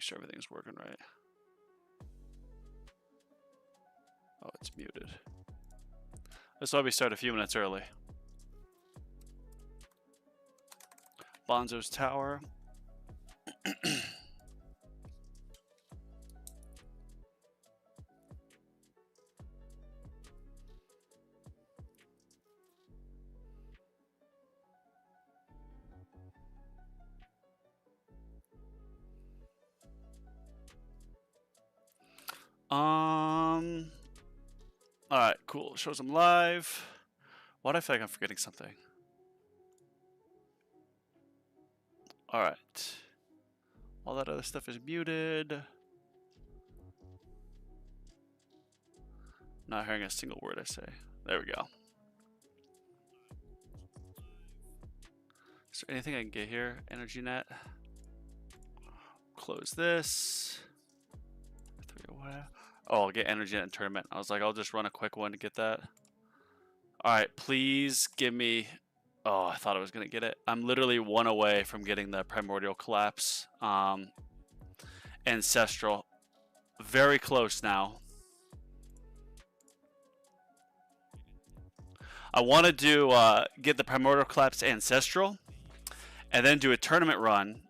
make sure everything's working right. Oh, it's muted. That's why we start a few minutes early. Bonzo's Tower. Alright, cool. Shows them live. Why do I feel like I'm forgetting something? Alright. All that other stuff is muted. Not hearing a single word I say. There we go. Is there anything I can get here? EnergyNet. Close this. Oh, I'll get EnergyNet in tournament. I was like, I'll just run a quick one to get that. Alright, please give me... Oh, I thought I was going to get it. I'm literally one away from getting the Primordial Collapse. Ancestral. Very close now. I want to do get the Primordial Collapse Ancestral, and then do a tournament run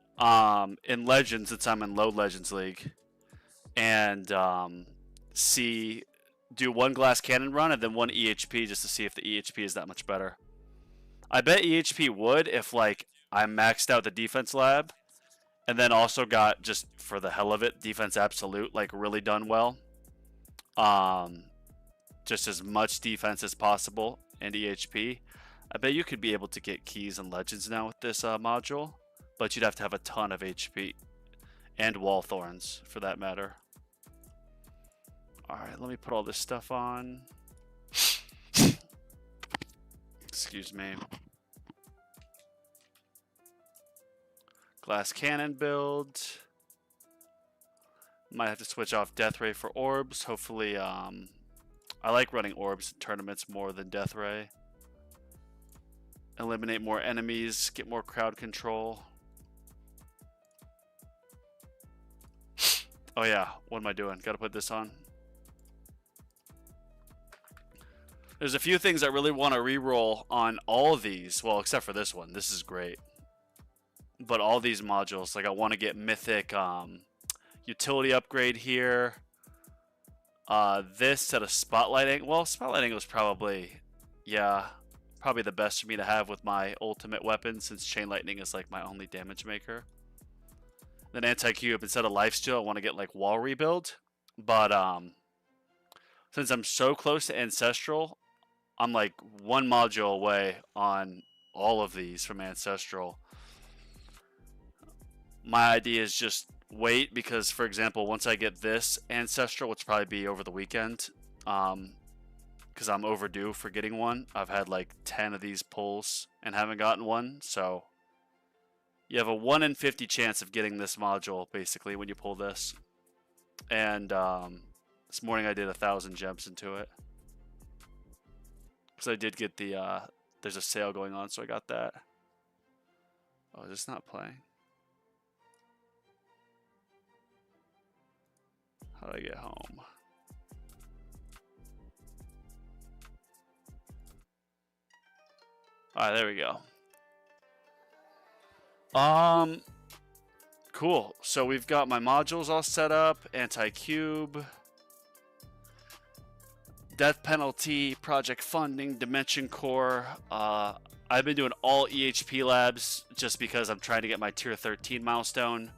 in Legends, since I'm in Low Legends League, and do one Glass Cannon run and then one EHP just to see if the EHP is that much better. I bet EHP would if like I maxed out the Defense Lab, and then also got, just for the hell of it, Defense Absolute, like really done well. Just as much defense as possible. And EHP. I bet you could be able to get keys and legends now with this module, but you'd have to have a ton of HP and wall thorns for that matter. Alright, let me put all this stuff on. Excuse me. Glass Cannon build. Might have to switch off Death Ray for orbs. Hopefully, I like running orbs in tournaments more than Death Ray. Eliminate more enemies, get more crowd control. Oh yeah, what am I doing? Gotta put this on. There's a few things I really want to reroll on all of these. Well, except for this one. This is great. But all these modules, like I want to get Mythic utility upgrade here. This set of spotlighting. Well, spotlighting was probably, yeah, probably the best for me to have with my ultimate weapon, since Chain Lightning is like my only damage maker. Then Anti-Cube, instead of Lifesteal, I want to get like Wall Rebuild. But since I'm so close to Ancestral, I'm like one module away on all of these from Ancestral. My idea is just wait, because for example, once I get this Ancestral, which will probably be over the weekend, because I'm overdue for getting one. I've had like 10 of these pulls and haven't gotten one, so you have a 1 in 50 chance of getting this module basically when you pull this. And this morning I did 1,000 gems into it, because I did get the there's a sale going on, so I got that. Oh, is this not playing? How do I get home? Alright, there we go. Cool. So we've got my modules all set up. Anti-Cube. Death Penalty, Project Funding, Dimension Core. I've been doing all EHP labs just because I'm trying to get my tier 13 milestone.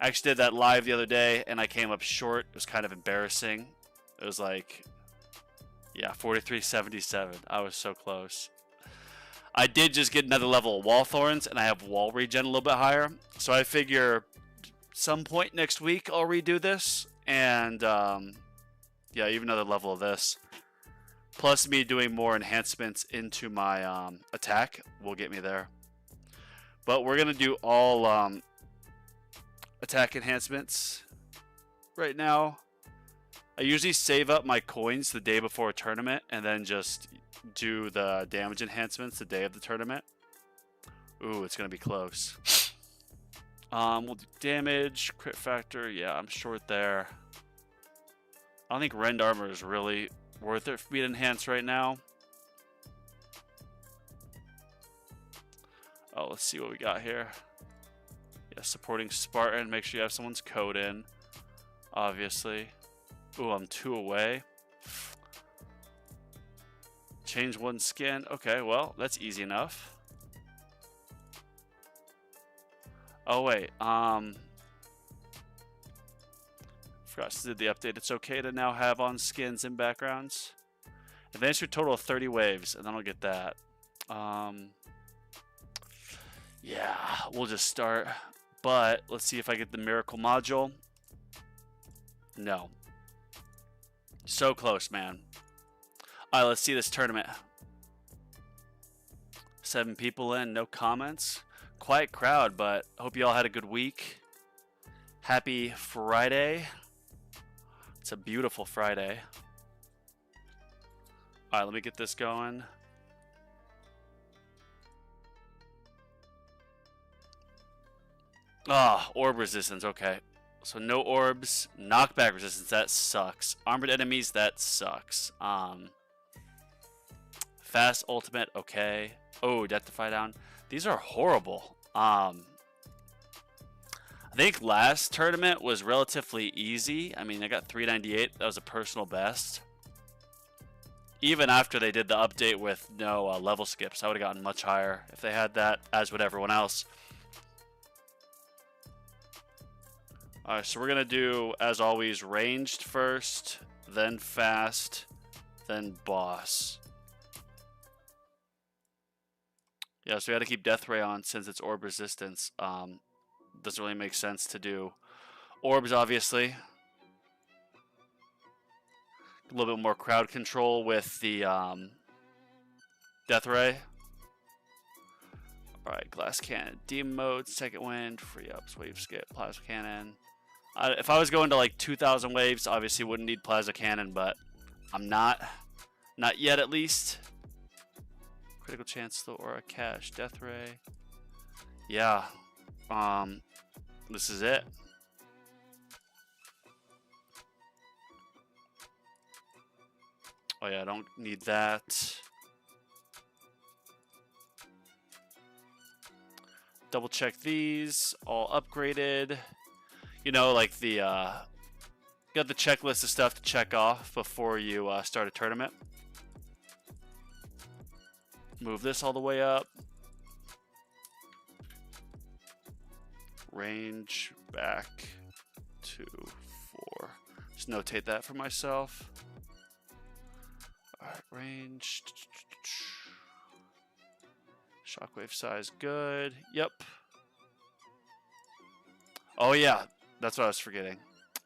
I actually did that live the other day, and I came up short. It was kind of embarrassing. It was like, yeah, 43.77. I was so close. I did just get another level of Wall Thorns, and I have Wall Regen a little bit higher. So I figure some point next week I'll redo this, and yeah, even another level of this. Plus me doing more enhancements into my attack will get me there. But we're going to do all attack enhancements right now. I usually save up my coins the day before a tournament and then just do the damage enhancements the day of the tournament. Ooh, it's going to be close. We'll do damage, crit factor. Yeah, I'm short there. I don't think Rend Armor is really worth it for me to enhance right now. Oh, let's see what we got here. Yeah, supporting Spartan. Make sure you have someone's code in, obviously. Ooh, I'm 2 away. Change 1 skin. Okay, well, that's easy enough. Oh, wait. Forgot to do the update. It's okay to now have on skins and backgrounds. Advance your total of 30 waves, and then I'll get that. Yeah, we'll just start. But let's see if I get the miracle module. No. So close, man. All right, let's see this tournament. 7 people in, no comments. Quiet crowd, but hope you all had a good week. Happy Friday. It's a beautiful Friday. All right, let me get this going. Ah, orb resistance, okay. So no orbs, knockback resistance, that sucks. Armored enemies, that sucks. Fast ultimate, okay. Oh, Death Defy down. These are horrible. I think last tournament was relatively easy. I mean, I got 398. That was a personal best. Even after they did the update with no level skips, I would have gotten much higher if they had that, as would everyone else. Alright, so we're going to do, as always, ranged first, then fast, then boss. Yeah, so we got to keep Death Ray on since it's orb resistance. Doesn't really make sense to do orbs, obviously. A little bit more crowd control with the Death Ray. Alright, Glass Cannon, Demon Mode, Second Wind, Free Ups, Wave Skip, Plasma Cannon. If I was going to like 2,000 waves, obviously wouldn't need Plasma Cannon, but I'm not. Not yet, at least. Critical Chance, the Aura, Cash, Death Ray. Yeah. This is it. Oh yeah, I don't need that. Double check these, all upgraded. You know, like the, got the checklist of stuff to check off before you start a tournament. Move this all the way up. Range back to 4. Just notate that for myself. Alright, range. Shockwave size, good. Yep. Oh yeah, that's what I was forgetting.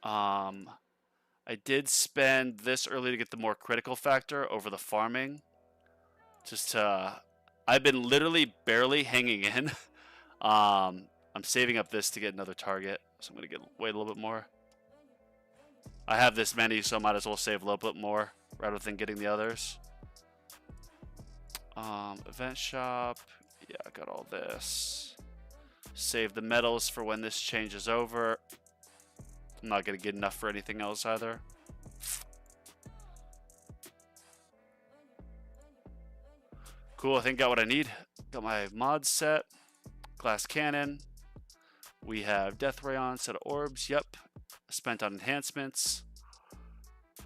I did spend this early to get the more critical factor over the farming. Just I've been literally barely hanging in. I'm saving up this to get another target, so I'm gonna wait a little bit more. I have this many, so I might as well save a little bit more rather than getting the others. Event shop, yeah, I got all this. Save the medals for when this changes over. I'm not gonna get enough for anything else either. Cool, I think got what I need. Got my mod set. Glass Cannon. We have Death Ray on, set of orbs. Yep. Spent on enhancements.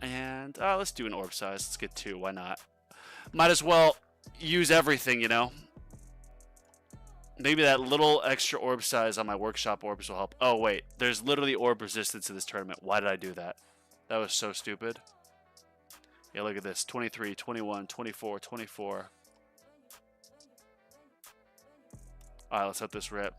And let's do an orb size. Let's get 2. Why not? Might as well use everything, you know? Maybe that little extra orb size on my workshop orbs will help. Oh, wait. There's literally orb resistance in this tournament. Why did I do that? That was so stupid. Yeah, look at this. 23, 21, 24, 24. Alright, let's let this rip.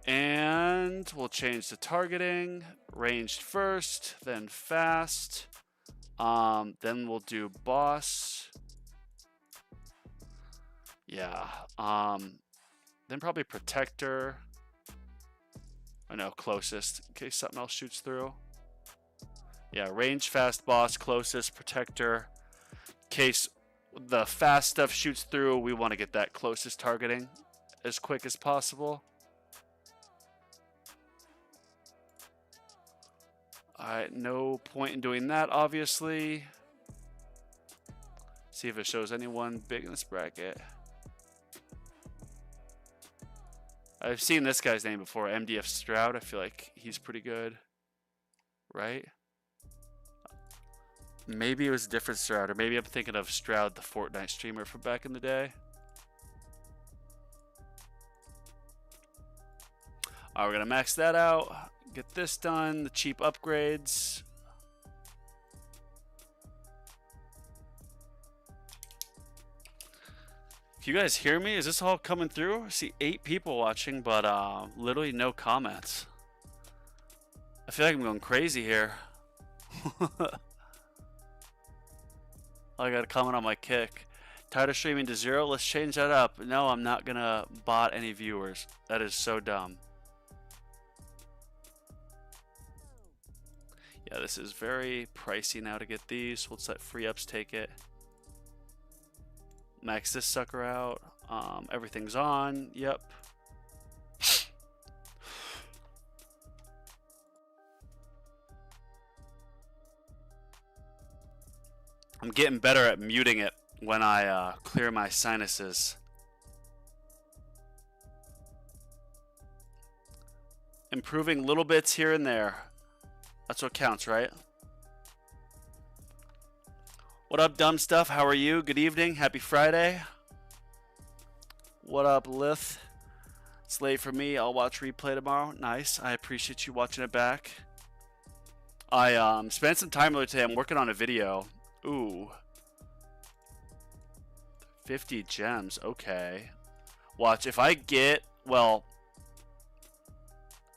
And we'll change the targeting. Ranged first, then fast. Then we'll do boss. Yeah. Then probably protector. Oh no, closest, in case something else shoots through. Yeah, range, fast, boss, closest, protector. In case the fast stuff shoots through, we want to get that closest targeting as quick as possible. Alright, no point in doing that, obviously. See if it shows anyone big in this bracket. I've seen this guy's name before, MDF Stroud. I feel like he's pretty good, right? Maybe it was a different Stroud, or maybe I'm thinking of Stroud, the Fortnite streamer from back in the day. Alright, we're gonna max that out. Get this done, the cheap upgrades. Can you guys hear me? Is this all coming through? I see 8 people watching, but literally no comments. I feel like I'm going crazy here. I got a comment on my kick. Tired of streaming to 0? Let's change that up. No, I'm not gonna bot any viewers. That is so dumb. Yeah, this is very pricey now to get these. Let's let free ups take it. Max this sucker out. Everything's on. Yep. I'm getting better at muting it when I clear my sinuses. Improving little bits here and there. That's what counts, right? What up, dumb stuff? How are you? Good evening. Happy Friday. What up, Lith? It's late for me. I'll watch replay tomorrow. Nice. I appreciate you watching it back. I spent some time earlier today. I'm working on a video. Ooh. 50 gems. Okay. Watch. If I get... Well,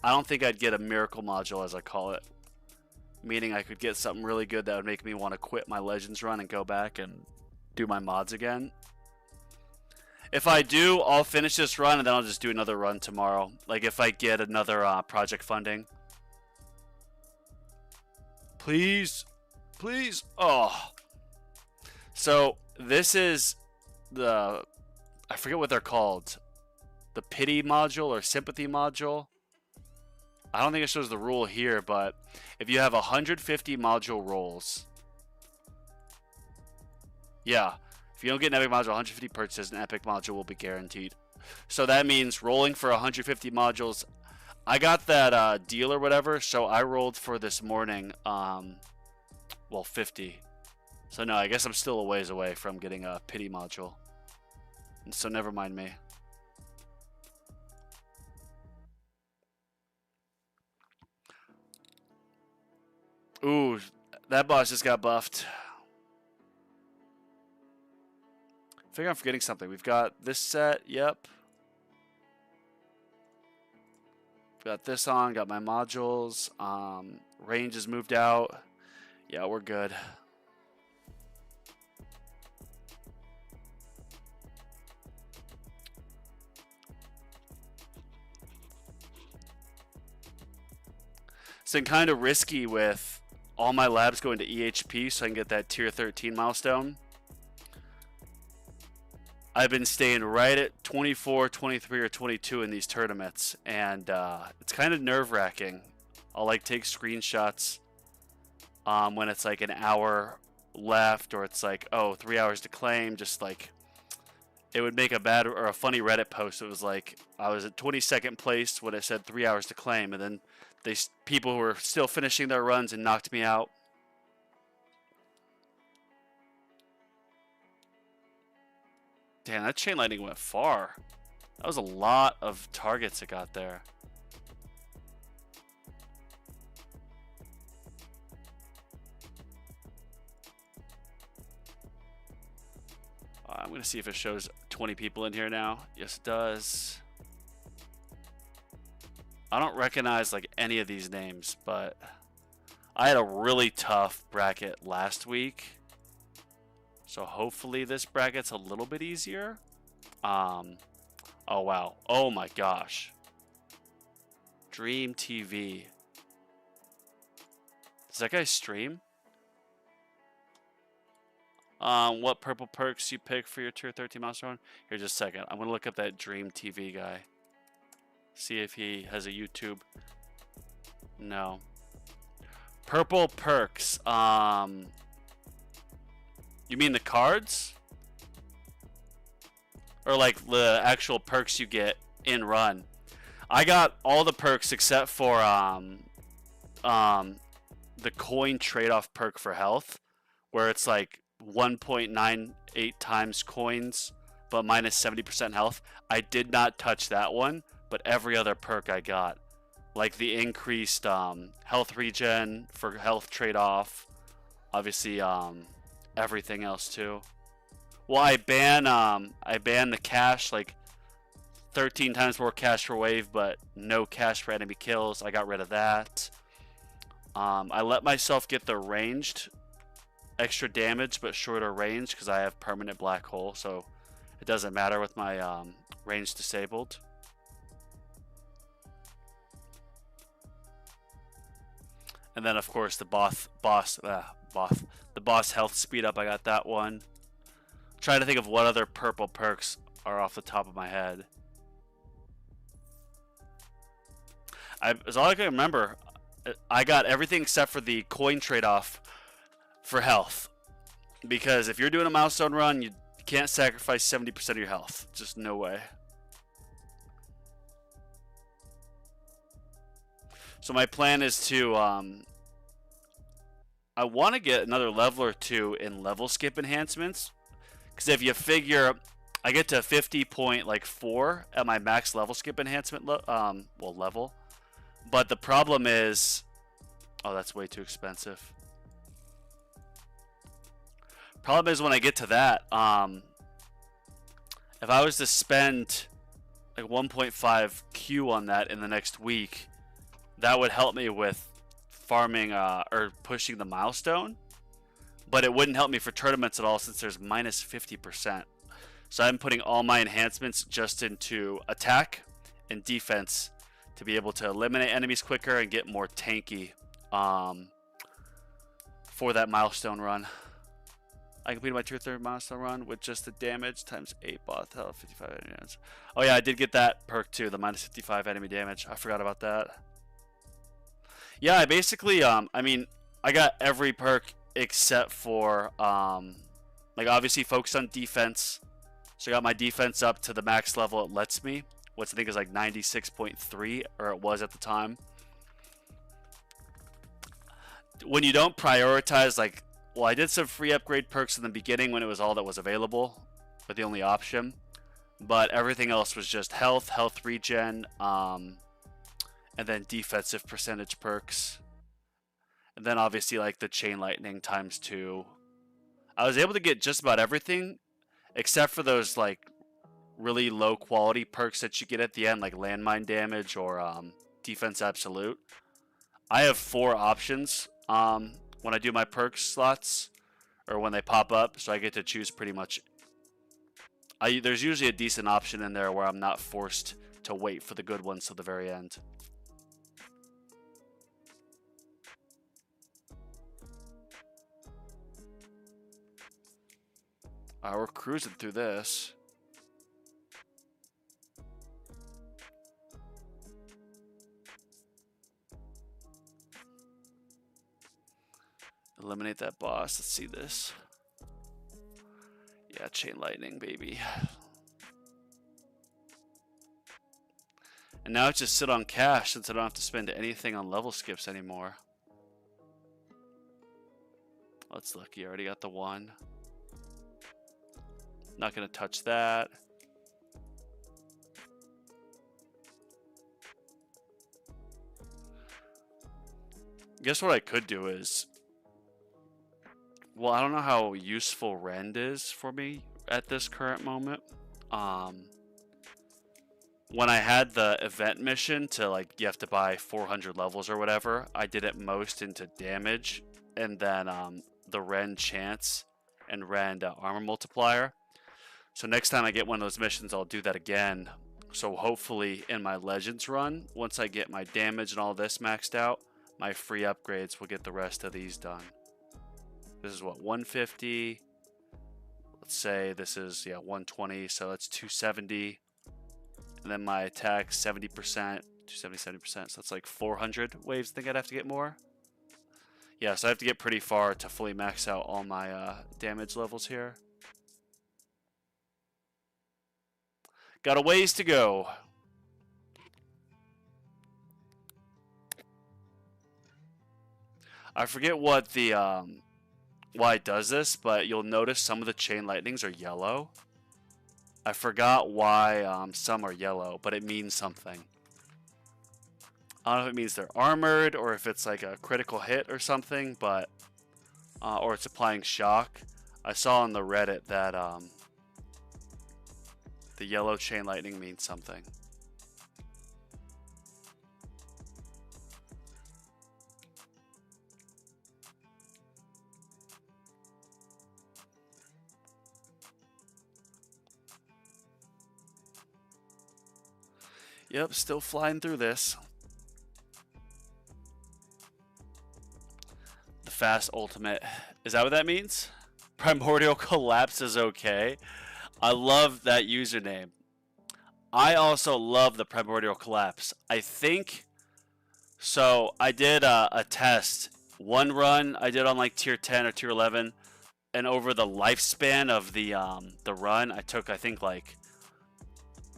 I don't think I'd get a miracle module, as I call it. Meaning I could get something really good that would make me want to quit my Legends run and go back and do my mods again. If I do, I'll finish this run and then I'll just do another run tomorrow. Like if I get another project funding. Please. Please. Oh. So this is the... I forget what they're called. The pity module or sympathy module. I don't think it shows the rule here, but if you have 150 module rolls, yeah, if you don't get an epic module, 150 purchases, an epic module will be guaranteed. So that means rolling for 150 modules. I got that deal or whatever, so I rolled for this morning, well, 50. So no, I guess I'm still a ways away from getting a pity module. So never mind me. Ooh, that boss just got buffed. I figure I'm forgetting something. We've got this set, yep. Got this on, got my modules. Range is moved out. Yeah, we're good. It's been kind of risky with all my labs going to EHP so I can get that tier 13 milestone. I've been staying right at 24, 23, or 22 in these tournaments, and it's kind of nerve-wracking. I'll like take screenshots when it's like an hour left, or it's like, oh, 3 hours to claim. Just like it would make a bad or a funny Reddit post. It was like I was at 22nd place when it said 3 hours to claim, and then people were still finishing their runs and knocked me out. Damn, that chain lightning went far. That was a lot of targets it got there. I'm going to see if it shows 20 people in here now. Yes, it does. I don't recognize like any of these names, but I had a really tough bracket last week. So hopefully this bracket's a little bit easier. Oh wow. Oh my gosh. Dream TV. Does that guy stream? What purple perks you pick for your tier 13 milestone? Here, just a second. I'm gonna look up that Dream TV guy. See if he has a YouTube. No. Purple perks. You mean the cards? Or like the actual perks you get in run? I got all the perks except for the coin trade-off perk for health, where it's like 1.98 times coins but minus 70% health. I did not touch that one, but every other perk I got, like the increased health regen for health trade-off, obviously everything else too. Well, I ban the cash, like 13 times more cash per wave, but no cash for enemy kills. I got rid of that. I let myself get the ranged extra damage, but shorter range because I have permanent black hole, so it doesn't matter with my range disabled. And then of course the boss health speed up. I got that one. Trying to think of what other purple perks are off the top of my head. As all I can remember, I got everything except for the coin trade-off for health. Because if you're doing a milestone run, you can't sacrifice 70% of your health. Just no way. So my plan is to, I want to get another level or two in level skip enhancements. Because if you figure, I get to 50.4 at my max level skip enhancement level. But the problem is, oh, that's way too expensive. Problem is when I get to that, if I was to spend like 1.5 Q on that in the next week, that would help me with farming or pushing the milestone. But it wouldn't help me for tournaments at all since there's minus 50%. So I'm putting all my enhancements just into attack and defense to be able to eliminate enemies quicker and get more tanky for that milestone run. I completed my tier 3 milestone run with just the damage times 8 boss health, 55 enemy damage. Oh yeah, I did get that perk too, the minus 55 enemy damage. I forgot about that. Yeah, I basically, I mean, I got every perk except for, like obviously focus on defense. So I got my defense up to the max level it lets me, which I think is like 96.3, or it was at the time. When you don't prioritize, like, well, I did some free upgrade perks in the beginning when it was all that was available, but the only option. But everything else was just health, health regen, and then defensive percentage perks. And then obviously like the chain lightning times 2. I was able to get just about everything except for those like really low quality perks that you get at the end, like landmine damage or defense absolute. I have 4 options when I do my perk slots, or when they pop up, so I get to choose pretty much. There's usually a decent option in there where I'm not forced to wait for the good ones till the very end. We're cruising through this. Eliminate that boss. Let's see this. Yeah, chain lightning, baby. And now it's just sit on cash since I don't have to spend anything on level skips anymore. That's lucky. I already got the 1. Not going to touch that. Guess what I could do is, well, I don't know how useful Rend is for me at this current moment. When I had the event mission to, like, you have to buy 400 levels or whatever, I did it most into damage and then the Rend chance and Rend armor multiplier. So next time I get one of those missions, I'll do that again. So hopefully in my Legends run, once I get my damage and all this maxed out, my free upgrades will get the rest of these done. This is what, 150, let's say this is 120, so that's 270, and then my attack 70%, 270, 70%, so that's like 400 waves. I think I'd have to get more. Yeah, so I have to get pretty far to fully max out all my damage levels here. Got a ways to go. I forget what the why it does this, but you'll notice some of the chain lightnings are yellow. I forgot why some are yellow, but it means something. I don't know if it means they're armored or if it's like a critical hit or something, but or it's applying shock. I saw on the Reddit that the yellow chain lightning means something. Yep, still flying through this. The fast ultimate. Is that what that means? Primordial Collapse is okay. I love that username. I also love the Primordial Collapse. I think... So, I did a test. One run I did on like tier 10 or tier 11. And over the lifespan of the run, I took, I think, like...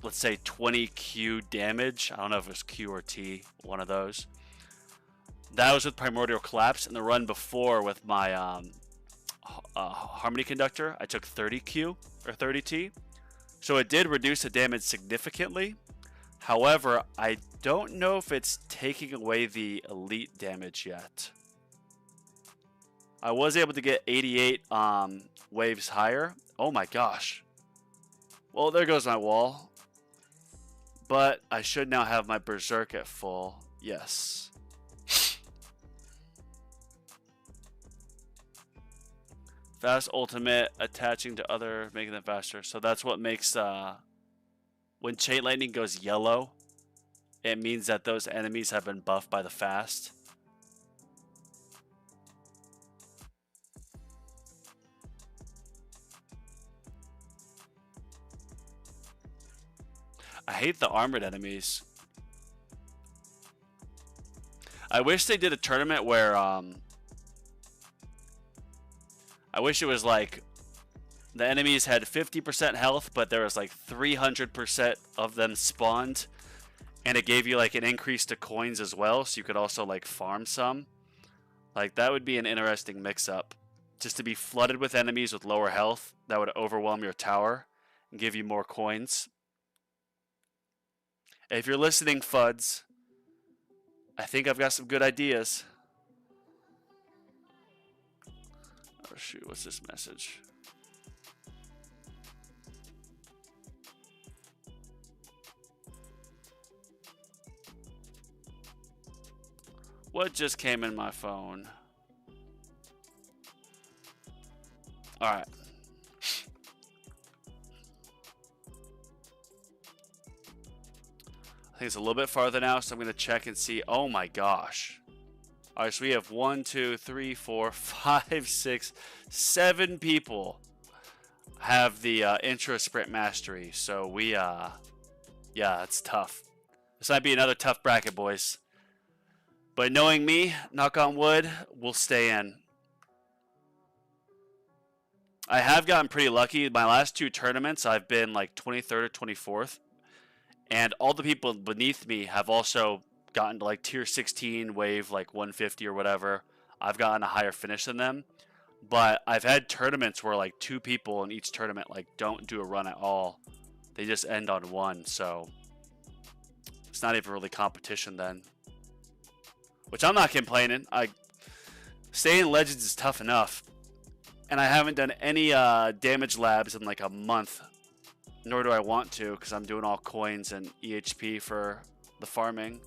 let's say 20 Q damage. I don't know if it was Q or T, one of those. That was with Primordial Collapse. And the run before with my Harmony Conductor, I took 30 Q or 30 T. So it did reduce the damage significantly. However, I don't know if it's taking away the elite damage yet. I was able to get 88 waves higher. Oh my gosh. Well, there goes my wall. But I should now have my Berserk at full. Yes. Fast ultimate, attaching to other, making them faster. So that's what makes, when Chain Lightning goes yellow, it means that those enemies have been buffed by the fast. I hate the armored enemies. I wish they did a tournament where, I wish it was like the enemies had 50% health, but there was like 300% of them spawned, and it gave you like an increase to coins as well, so you could also like farm some. Like that would be an interesting mix-up, just to be flooded with enemies with lower health that would overwhelm your tower and give you more coins. If you're listening, Fuds, I think I've got some good ideas. Oh shoot, what's this message? What just came in my phone? Alright. I think it's a little bit farther now, so I'm going to check and see. Oh my gosh. Alright, so we have 1, 2, 3, 4, 5, 6, 7 people have the intro sprint mastery. So we, yeah, it's tough. This might be another tough bracket, boys. But knowing me, knock on wood, we'll stay in. I have gotten pretty lucky. My last 2 tournaments, I've been like 23rd or 24th. And all the people beneath me have also gotten to like tier 16, wave like 150 or whatever. I've gotten a higher finish than them. But I've had tournaments where like 2 people in each tournament like don't do a run at all. They just end on 1. So it's not even really competition then. Which I'm not complaining. Staying Legends is tough enough. And I haven't done any damage labs in like a month. Nor do I want to, because I'm doing all coins and EHP for the farming.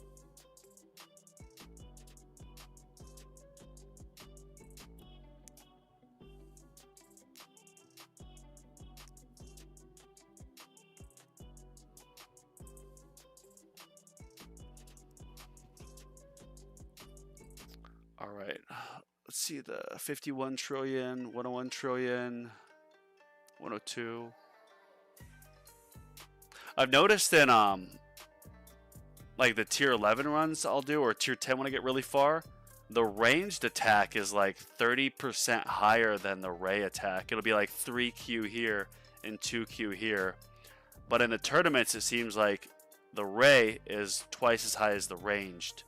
All right. Let's see the 51 trillion, 101 trillion. 102. I've noticed in like the tier 11 runs I'll do, or tier 10 when I get really far, the ranged attack is like 30% higher than the ray attack. It'll be like 3Q here and 2Q here. But in the tournaments, it seems like the ray is twice as high as the ranged.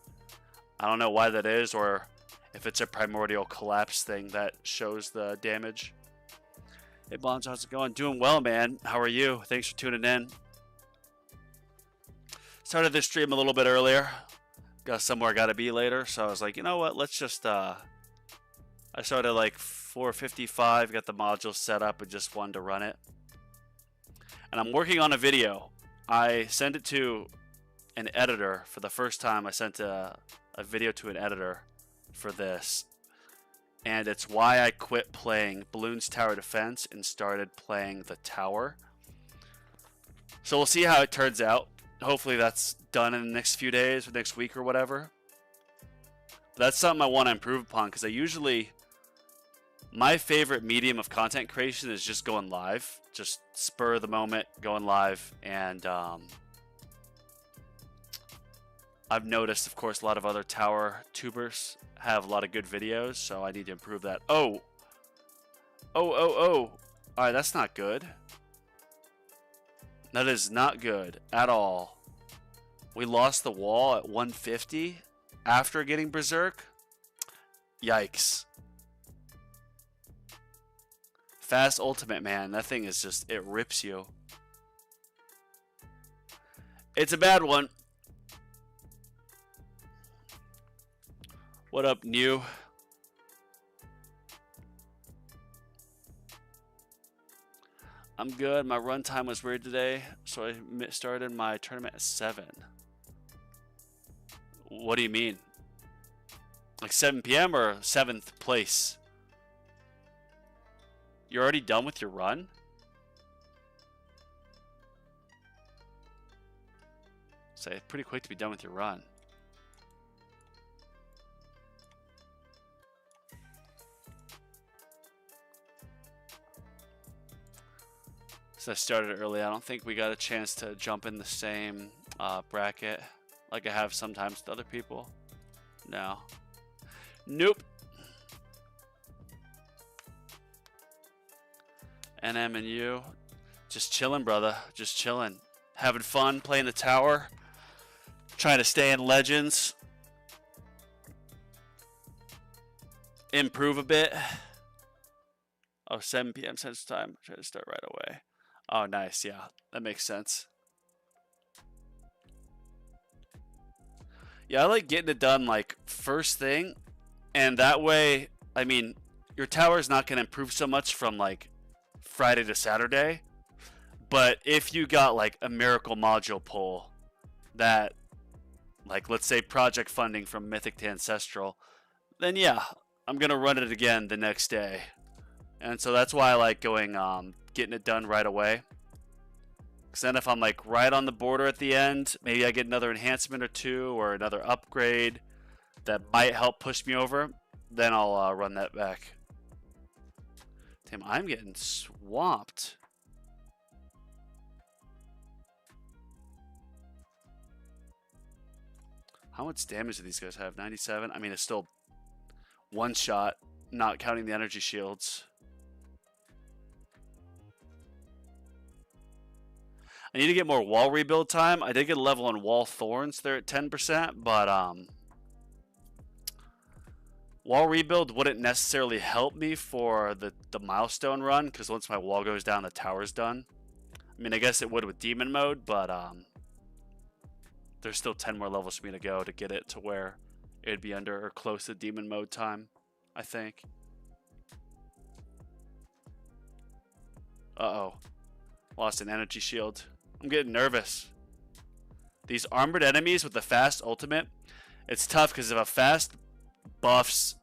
I don't know why that is, or if it's a primordial collapse thing that shows the damage. Hey, Bonds, how's it going? Doing well, man. How are you? Thanks for tuning in. Started this stream a little bit earlier. Got somewhere I gotta be later, so I was like, you know what? Let's just. I started like 4:55. Got the module set up and just wanted to run it. And I'm working on a video. I sent it to an editor for the first time. I sent a video to an editor for this, and it's why I quit playing Bloons Tower Defense and started playing the tower. So we'll see how it turns out. Hopefully that's done in the next few days or next week or whatever. But that's something I want to improve upon, because my favorite medium of content creation is just going live, just spur of the moment, going live. And I've noticed, of course, a lot of other tower tubers have a lot of good videos, so I need to improve that. Oh. All right, that's not good. That is not good at all. We lost the wall at 150 after getting Berserk. Yikes. Fast ultimate, man. That thing is just, it rips you. It's a bad one. What up, new? I'm good. My run time was weird today, so I started my tournament at 7. What do you mean? Like 7 p.m. or 7th place? You're already done with your run? Say, it's pretty quick to be done with your run. So I started early. I don't think we got a chance to jump in the same bracket like I have sometimes with other people. No. Nope. NM and you. Just chilling, brother. Just chilling. Having fun playing the tower. Trying to stay in Legends. Improve a bit. Oh, 7 p.m. Central Time. Try to start right away. Oh, nice. Yeah, that makes sense. Yeah, I like getting it done like first thing. And that way, I mean, your tower is not going to improve so much from like Friday to Saturday. But if you got like a miracle module pull that, like, let's say project funding from Mythic to Ancestral, then yeah, I'm going to run it again the next day. And so that's why I like going, getting it done right away. Because then if I'm like right on the border at the end, maybe I get another enhancement or two or another upgrade that might help push me over, then I'll run that back. Damn, I'm getting swamped. How much damage do these guys have? 97? I mean, it's still one shot, not counting the energy shields. I need to get more wall rebuild time. I did get a level on wall thorns. They're at 10%, but wall rebuild wouldn't necessarily help me for the milestone run, because once my wall goes down, the tower's done. I mean, I guess it would with demon mode, but there's still 10 more levels for me to go to get it to where it would be under or close to demon mode time, I think. Uh-oh. Lost an energy shield. I'm getting nervous. These armored enemies with the fast ultimate, it's tough because if a fast buffs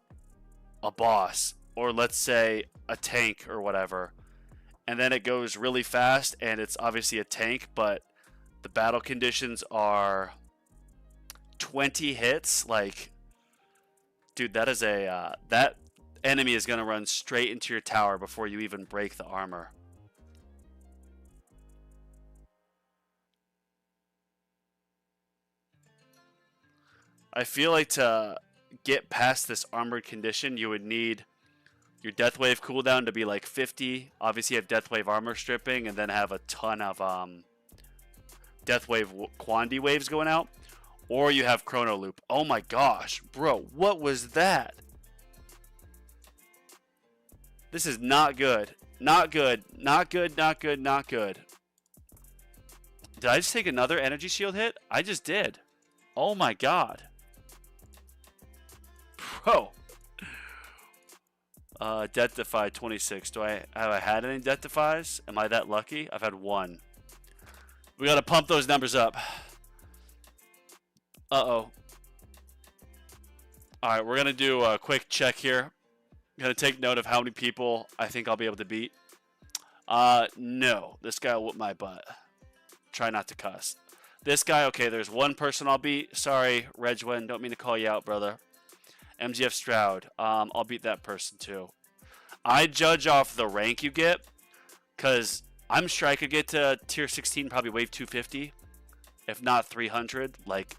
a boss, or let's say a tank or whatever, and then it goes really fast and it's obviously a tank, but the battle conditions are 20 hits, like, dude, that is a that enemy is going to run straight into your tower before you even break the armor. I feel like to get past this armored condition, you would need your Death Wave cooldown to be like 50. Obviously, you have Death Wave armor stripping, and then have a ton of Death Wave Quandary waves going out. Or you have Chrono Loop. Oh my gosh, bro, what was that? This is not good. Not good. Not good, not good, not good. Did I just take another energy shield hit? I just did. Oh my god. Bro. Death Defy 26. Have I had any Death Defies? Am I that lucky? I've had one. We gotta pump those numbers up. Uh-oh. Alright, we're gonna do a quick check here. I'm gonna take note of how many people I think I'll be able to beat. No. This guy will whoop my butt. Try not to cuss. This guy, okay, there's one person I'll beat. Sorry, Regwin, don't mean to call you out, brother. MGF Stroud, I'll beat that person too. I judge off the rank you get, because I'm sure I could get to tier 16, probably wave 250, if not 300. Like,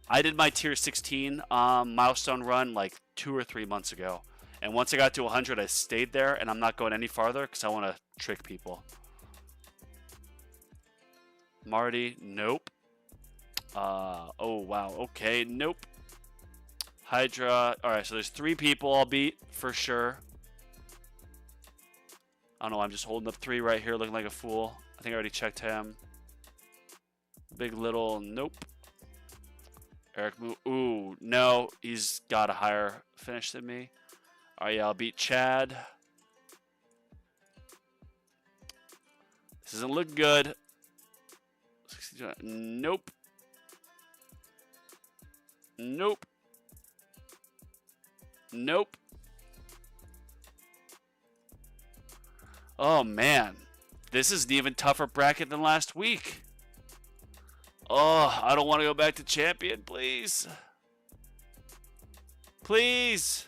I did my tier 16 milestone run like 2 or 3 months ago. And once I got to 100, I stayed there, and I'm not going any farther because I want to trick people. Marty, nope. Oh, wow. Okay, nope. Hydra. Alright, so there's 3 people I'll beat for sure. I don't know, I'm just holding up 3 right here looking like a fool. I think I already checked him. Big Little, nope. Eric Moo, ooh, no. He's got a higher finish than me. Alright, yeah, I'll beat Chad. This doesn't look good. Nope. Nope. Nope. Oh, man. This is an even tougher bracket than last week. Oh, I don't want to go back to champion, please. Please.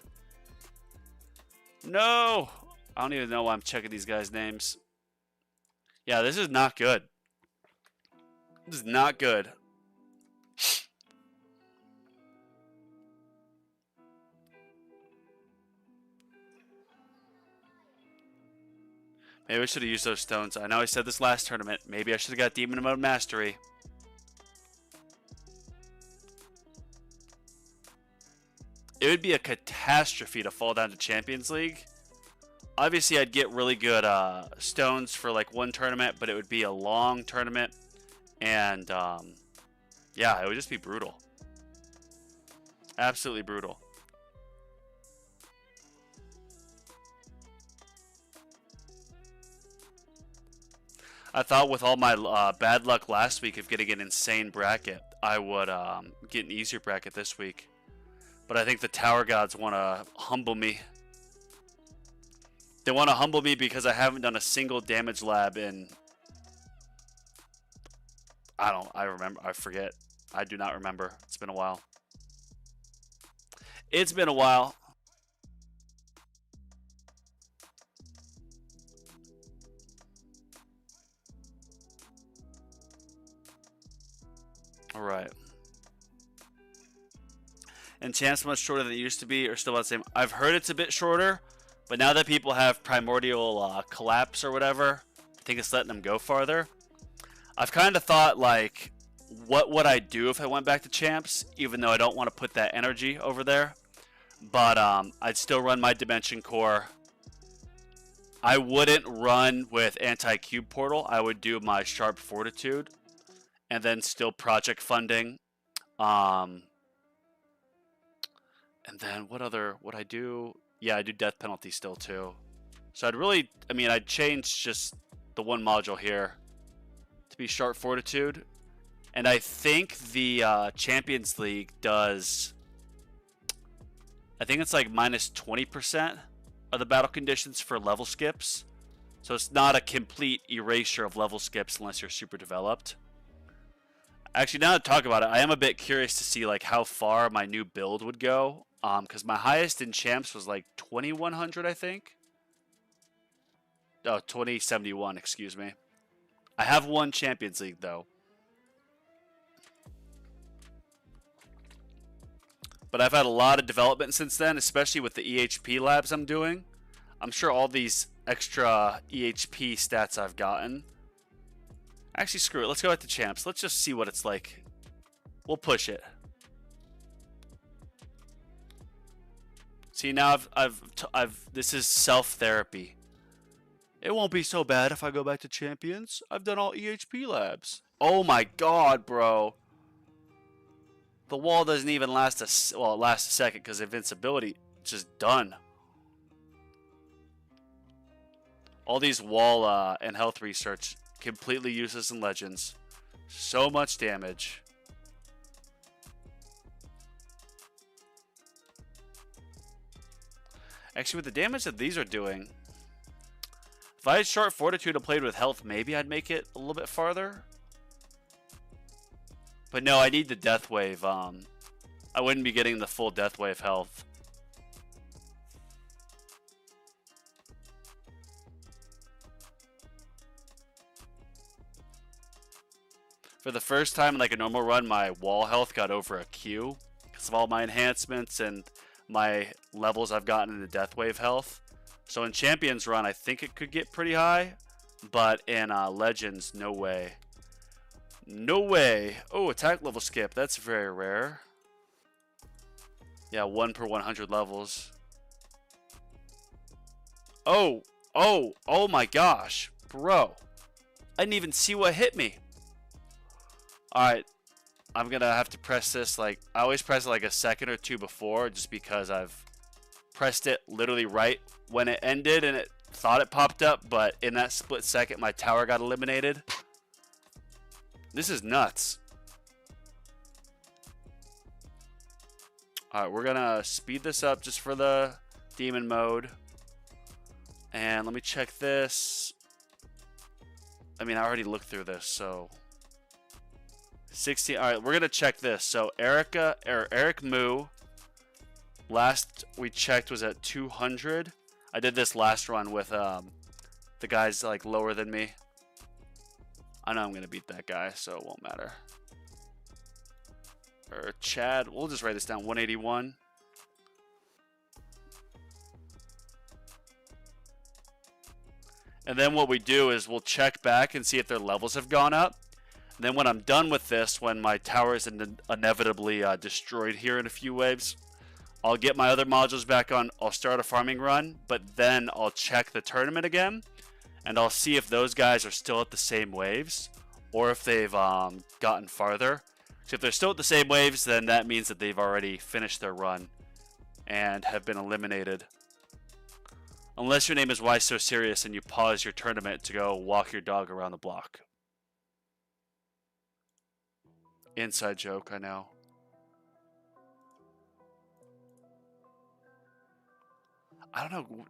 No. I don't even know why I'm checking these guys' names. Yeah, this is not good. This is not good. Maybe I should have used those stones. I know I said this last tournament. Maybe I should have got Demon Mode Mastery. It would be a catastrophe to fall down to Champions League. Obviously, I'd get really good stones for like one tournament, but it would be a long tournament. And yeah, it would just be brutal. Absolutely brutal. I thought with all my bad luck last week of getting an insane bracket, I would get an easier bracket this week. But I think the Tower Gods want to humble me. They want to humble me because I haven't done a single damage lab in... I forget. I do not remember. It's been a while. It's been a while. All right. And champs much shorter than it used to be, or still about the same? I've heard it's a bit shorter, but now that people have primordial collapse or whatever, I think it's letting them go farther. I've kind of thought, like, what would I do if I went back to champs, even though I don't want to put that energy over there. But I'd still run my Dimension Core. I wouldn't run with Anti-Cube Portal. I would do my Sharp Fortitude, and then still project funding. And then what other would I do? Yeah, I do Death Penalty still too. So I'd change just the one module here to be Sharp Fortitude. And I think the Champions League does, I think it's like minus 20% of the battle conditions for level skips. So it's not a complete erasure of level skips unless you're super developed. Actually, now that I talk about it, I am a bit curious to see like how far my new build would go. Because my highest in champs was like 2100, I think. Oh, 2071, excuse me. I have won Champions League though. But I've had a lot of development since then, especially with the EHP labs I'm doing. I'm sure all these extra EHP stats I've gotten. Actually, screw it. Let's go back to champs. Let's just see what it's like. We'll push it. See, now this is self-therapy. It won't be so bad if I go back to champions. I've done all EHP labs. Oh my god, bro. The wall doesn't even last well, it lasts a second because invincibility is just done. All these wall and health research completely useless in Legends. So much damage. Actually, with the damage that these are doing, if I had short fortitude and played with health, maybe I'd make it a little bit farther. But no, I need the death wave. I wouldn't be getting the full death wave health. For the first time in like a normal run, my wall health got over a Q because of all my enhancements and my levels I've gotten in the death wave health. So in Champions run, I think it could get pretty high, but in Legends, no way. No way. Oh, attack level skip. That's very rare. Yeah, 1 per 100 levels. Oh my gosh. Bro. I didn't even see what hit me. Alright. I'm going to have to press this like... I always press it like a second or two before just because I've pressed it literally right when it ended and it thought it popped up, but in that split second my tower got eliminated. This is nuts. Alright, we're gonna speed this up just for the demon mode. And let me check this. I mean, I already looked through this, so 60. Alright, we're gonna check this. So Eric Moo, last we checked was at 200. I did this last run with the guys like lower than me. I know I'm going to beat that guy, so it won't matter. Or Chad. We'll just write this down. 181. And then what we do is we'll check back and see if their levels have gone up. And then when I'm done with this, when my tower is inevitably destroyed here in a few waves, I'll get my other modules back on. I'll start a farming run, but then I'll check the tournament again. And I'll see if those guys are still at the same waves or if they've gotten farther. So if they're still at the same waves, then that means that they've already finished their run and have been eliminated. Unless your name is Why So Serious and you pause your tournament to go walk your dog around the block. Inside joke, I know. I don't know.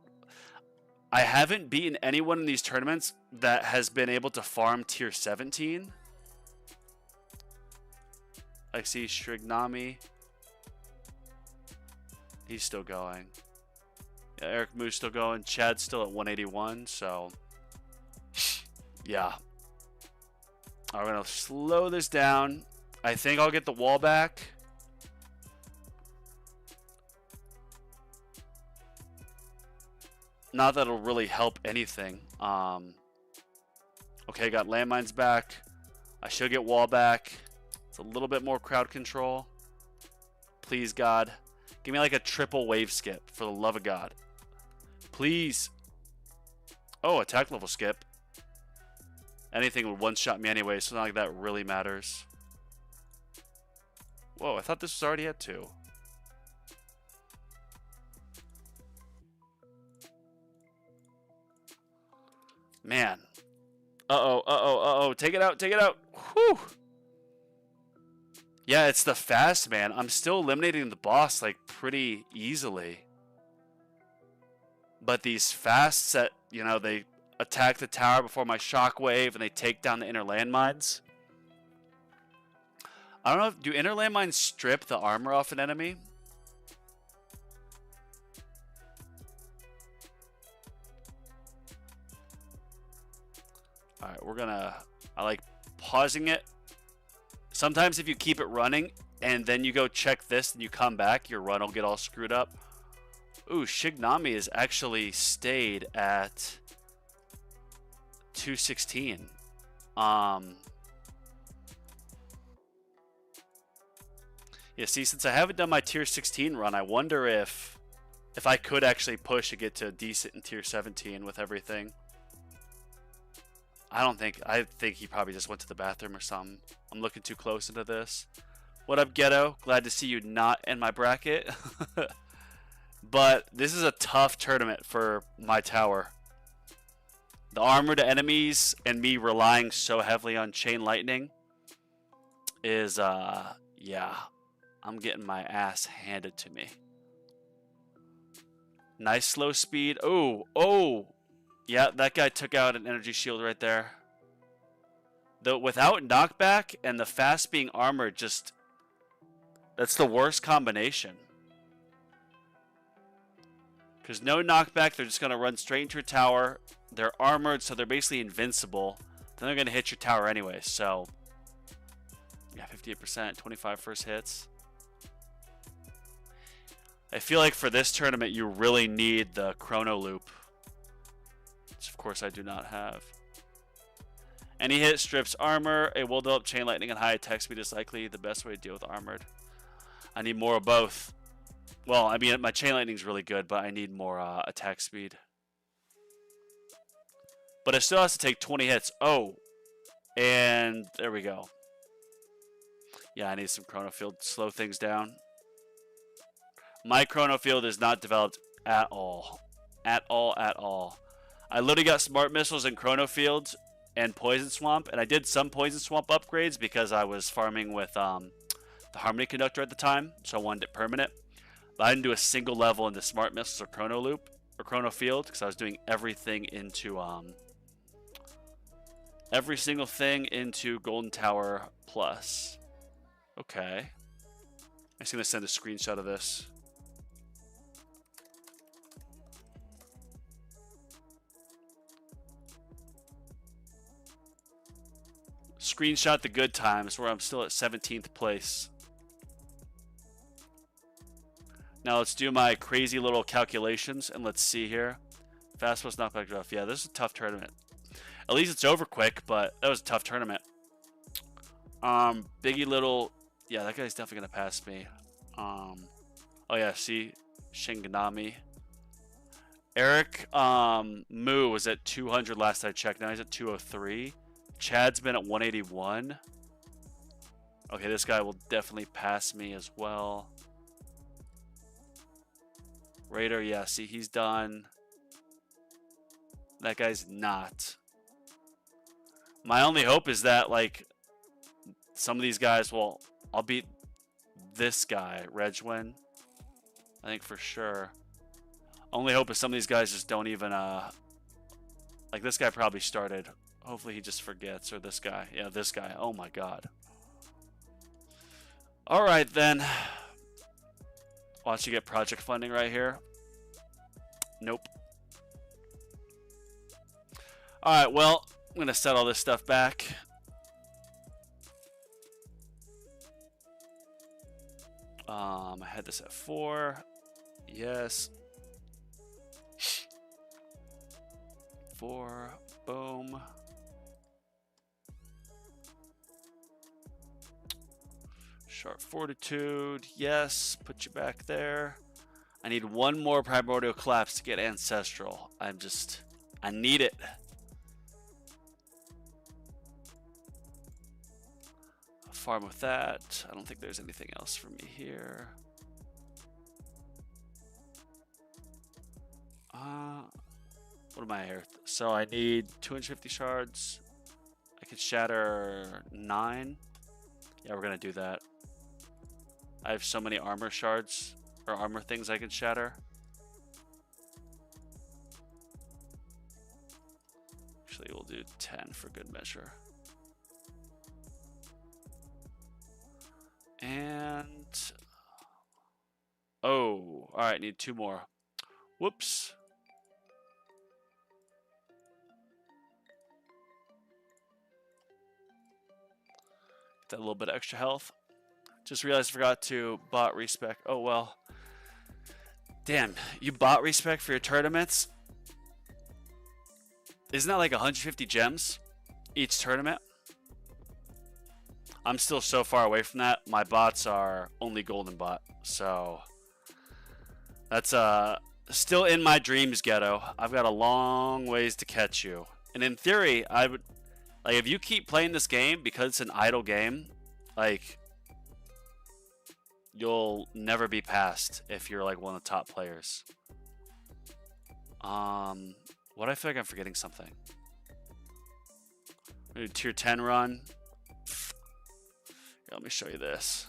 I haven't beaten anyone in these tournaments that has been able to farm tier 17. I see Strignami. He's still going. Yeah, Eric Moo's still going. Chad's still at 181, so yeah. I'm going to slow this down. I think I'll get the wall back. Not that it'll really help anything. Okay, got landmines back. I should get wall back. It's a little bit more crowd control. Please, God. Give me like a triple wave skip, for the love of God. Please. Oh, attack level skip. Anything would one-shot me anyway, so not like that really matters. Whoa, I thought this was already at 2. Man. Uh-oh. Take it out. Whew. Yeah, it's the fast man. I'm still eliminating the boss, like, pretty easily. But these fasts that, you know, they attack the tower before my shockwave and they take down the inner landmines. I don't know, do inner landmines strip the armor off an enemy? Alright, I like pausing it. Sometimes if you keep it running, and then you go check this and you come back, your run will get all screwed up. Ooh, Shignami has actually stayed at 216. Yeah, see, since I haven't done my tier 16 run, I wonder if I could actually push to get to decent in tier 17 with everything. I think he probably just went to the bathroom or something. I'm looking too close into this. What up, Ghetto? Glad to see you not in my bracket. But this is a tough tournament for my tower. The armored enemies and me relying so heavily on Chain Lightning is, yeah, I'm getting my ass handed to me. Nice slow speed. Oh. Yeah, that guy took out an energy shield right there. Though without knockback and the fast being armored, just... that's the worst combination. Because no knockback, they're just going to run straight into your tower. They're armored, so they're basically invincible. Then they're going to hit your tower anyway, so... yeah, 58%, 25 first hits. I feel like for this tournament, you really need the Chrono Loop. Which, of course, I do not have. Any hit strips armor. It will develop Chain Lightning and high attack speed is likely the best way to deal with armored. I need more of both. Well, I mean, my Chain Lightning is really good, but I need more attack speed. But it still has to take 20 hits. Oh, and there we go. Yeah, I need some Chrono Field to slow things down. My Chrono Field is not developed at all. At all. I literally got Smart Missiles and Chrono Field and Poison Swamp, and I did some Poison Swamp upgrades because I was farming with the Harmony Conductor at the time, so I wanted it permanent. But I didn't do a single level into Smart Missiles or Chrono Loop or Chrono Field because I was doing everything into every single thing into Golden Tower Plus. Okay. I'm just gonna send a screenshot of this. Screenshot the good times where I'm still at 17th place. Now let's do my crazy little calculations and let's see here. Fast post knockback draft. Yeah, this is a tough tournament. At least it's over quick, but that was a tough tournament. Biggie Little. Yeah, that guy's definitely gonna pass me. Oh yeah, see, Shinganami. Eric Moo was at 200 last I checked. Now he's at 203. Chad's been at 181. Okay, this guy will definitely pass me as well. Raider, yeah, see, he's done. That guy's not. My only hope is that, like, some of these guys will... I'll beat this guy, Regwin. I think for sure. Only hope is some of these guys just don't even... like, this guy probably started. Hopefully he just forgets. Or this guy. Yeah, this guy. Oh, my God. Alright, then. Watch you get project funding right here. Nope. Alright, well, I'm going to set all this stuff back. I had this at 4. Yes. 4. Boom. Sharp Fortitude. Yes. Put you back there. I need one more Primordial Collapse to get Ancestral. I need it. I'll farm with that. I don't think there's anything else for me here. What am I here? So I need 250 shards. I could shatter 9. Yeah, we're gonna do that. I have so many armor shards or armor things I can shatter. Actually, we'll do 10 for good measure. And oh, all right, need 2 more. Whoops. Get that little bit of extra health. Just realized I forgot to bot respec. Oh, well. Damn, you bot respec for your tournaments? Isn't that like 150 gems each tournament? I'm still so far away from that. My bots are only golden bot. So that's still in my dreams, Ghetto. I've got a long ways to catch you. And in theory, I would like if you keep playing this game because it's an idle game, like you'll never be passed if you're like one of the top players. What I feel like I'm forgetting something. Maybe tier 10 run. Here, let me show you this.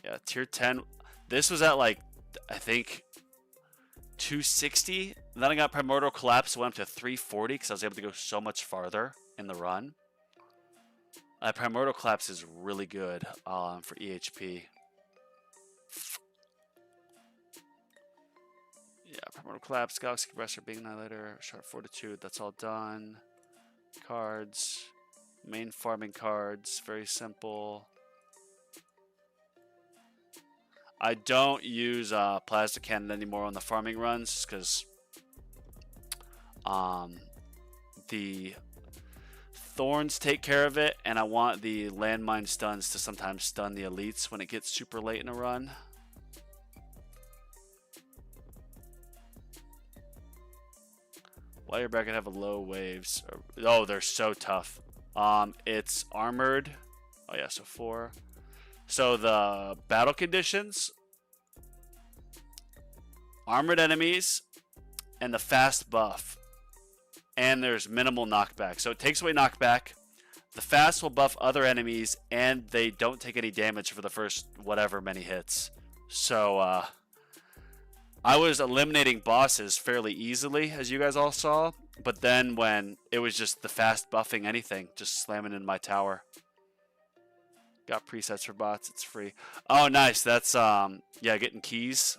Yeah, tier 10. This was at like I think 260. And then I got Primordial Collapse, went up to 340 because I was able to go so much farther in the run. Primordial Collapse is really good for EHP. Yeah, Primordial Collapse, Galaxy Compressor, Being Annihilator, Sharp Fortitude, that's all done. Cards, main farming cards, very simple. I don't use Plasma Cannon anymore on the farming runs because the Thorns take care of it, and I want the landmine stuns to sometimes stun the elites when it gets super late in a run. While you're back, I have a low waves. Oh, they're so tough. It's armored. Oh yeah, so 4. So the battle conditions, armored enemies, and the fast buff. And there's minimal knockback. So it takes away knockback. The fast will buff other enemies, and they don't take any damage for the first whatever many hits. So I was eliminating bosses fairly easily, as you guys all saw. But then when it was just the fast buffing anything, just slamming in my tower. Got presets for bots. It's free. Oh, nice. That's, yeah, getting keys.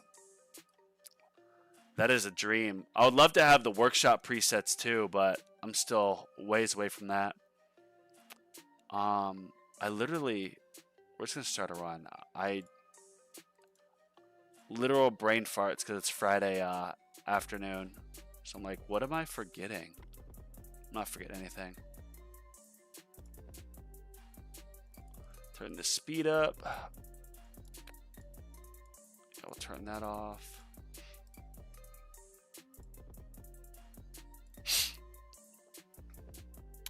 That is a dream. I would love to have the workshop presets too, but I'm still ways away from that. I literally, we're just gonna start a run. Literal brain farts because it's Friday afternoon. So I'm like, what am I forgetting? I'm not forgetting anything. Turn the speed up. I'll turn that off.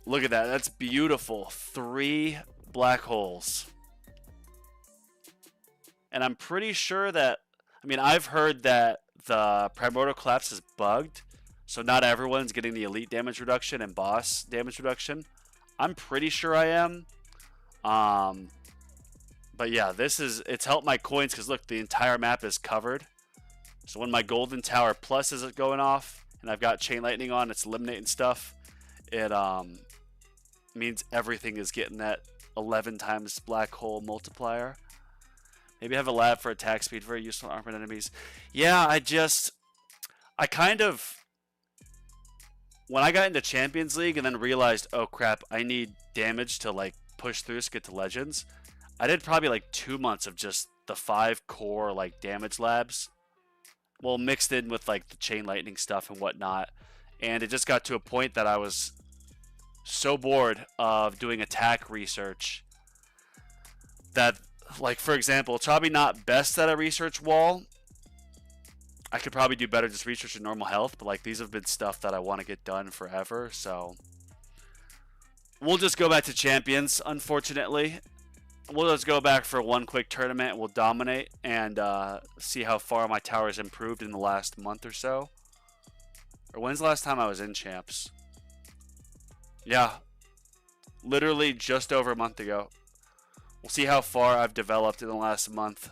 Look at that. That's beautiful. 3 black holes. And I'm pretty sure that, I mean, I've heard that the Primordial Collapse is bugged. So not everyone's getting the elite damage reduction and boss damage reduction. I'm pretty sure I am. But yeah, it's helped my coins because look, the entire map is covered. So when my Golden Tower Plus is going off and I've got Chain Lightning on, it's eliminating stuff. It means everything is getting that 11 times black hole multiplier. Maybe have a lab for attack speed, very useful armored enemies. Yeah, I kind of, when I got into Champions League and then realized, oh crap, I need damage to like push through to get to Legends. I did probably like 2 months of just the 5 core like damage labs. Well, mixed in with like the Chain Lightning stuff and whatnot. And it just got to a point that I was so bored of doing attack research that, like, for example, it's probably not best at a research wall. I could probably do better just researching normal health, but like these have been stuff that I want to get done forever, so we'll just go back to Champions, unfortunately. We'll just go back for one quick tournament. We'll dominate and see how far my tower's improved in the last month or so. Or when's the last time I was in Champs? Yeah, literally just over a month ago. We'll see how far I've developed in the last month.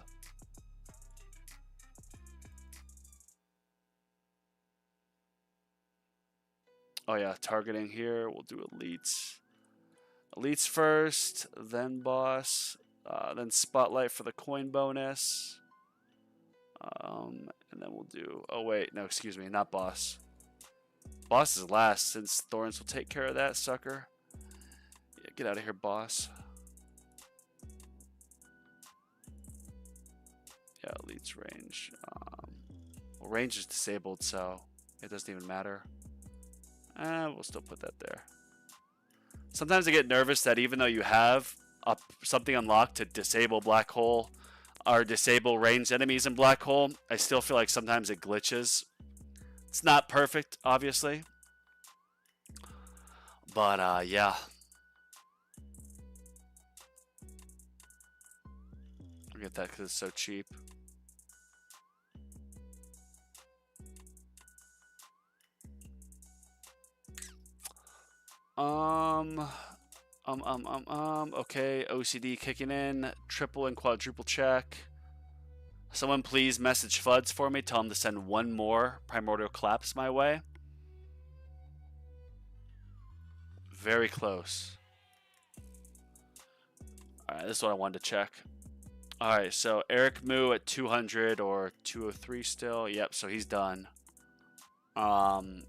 Oh yeah, targeting here. We'll do elites. Elites first, then boss, then spotlight for the coin bonus. And then we'll do, oh wait, no, excuse me, not boss. Boss is last, since Thorns will take care of that sucker. Yeah, get out of here, boss. Yeah, elites range. Well, range is disabled, so it doesn't even matter. We'll still put that there. Sometimes I get nervous that even though you have something unlocked to disable black hole or disable ranged enemies in black hole, I still feel like sometimes it glitches. It's not perfect, obviously. But, yeah. I'll get that because it's so cheap. Okay, OCD kicking in. Triple and quadruple check. Someone please message Fuds for me. Tell him to send one more Primordial Collapse my way. Very close. Alright, this is what I wanted to check. Alright, so Eric Moo at 200 or 203 still. Yep, so he's done. What's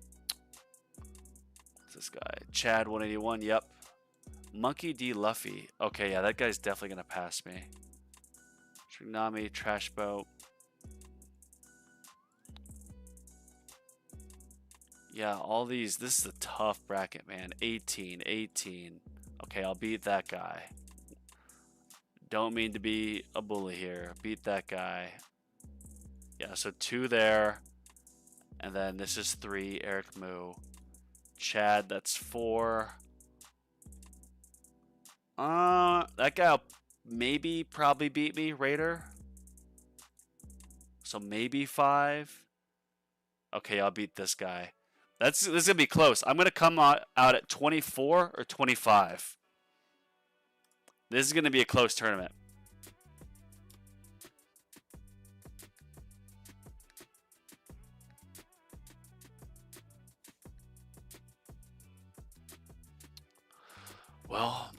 this guy? Chad 181, yep. Monkey D. Luffy. Okay, yeah, that guy's definitely going to pass me. Trinami, Trash Boat. Yeah, all these. This is a tough bracket, man. 18, 18. Okay, I'll beat that guy. Don't mean to be a bully here. Beat that guy. Yeah, so 2 there. And then this is 3, Eric Moo. Chad, that's 4. That guy'll probably beat me, Raider. So maybe 5. Okay, I'll beat this guy. This is gonna be close. I'm gonna come out at 24 or 25. This is gonna be a close tournament. Well,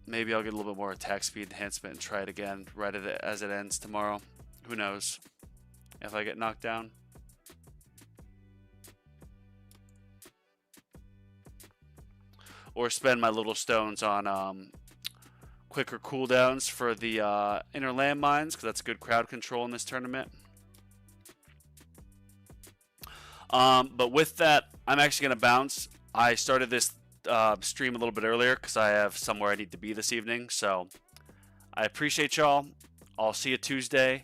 maybe I'll get a little bit more attack speed enhancement and try it again right as it ends tomorrow. Who knows if I get knocked down. Or spend my little stones on quicker cooldowns for the inner landmines, because that's good crowd control in this tournament. But with that, I'm actually going to bounce. I started this stream a little bit earlier because I have somewhere I need to be this evening. So I appreciate y'all. I'll see you Tuesday.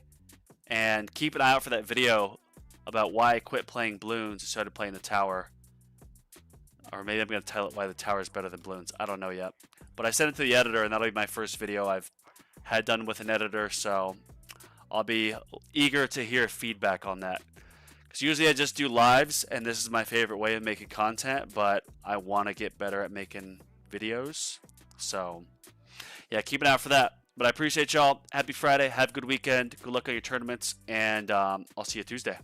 And keep an eye out for that video about why I quit playing Bloons and started playing the tower. Or maybe I'm going to tell it why the tower is better than Bloons. I don't know yet. But I sent it to the editor, and that'll be my first video I've had done with an editor. So I'll be eager to hear feedback on that. Because usually I just do lives, and this is my favorite way of making content. But I want to get better at making videos. So yeah, keep an eye out for that. But I appreciate y'all. Happy Friday. Have a good weekend. Good luck on your tournaments. And I'll see you Tuesday.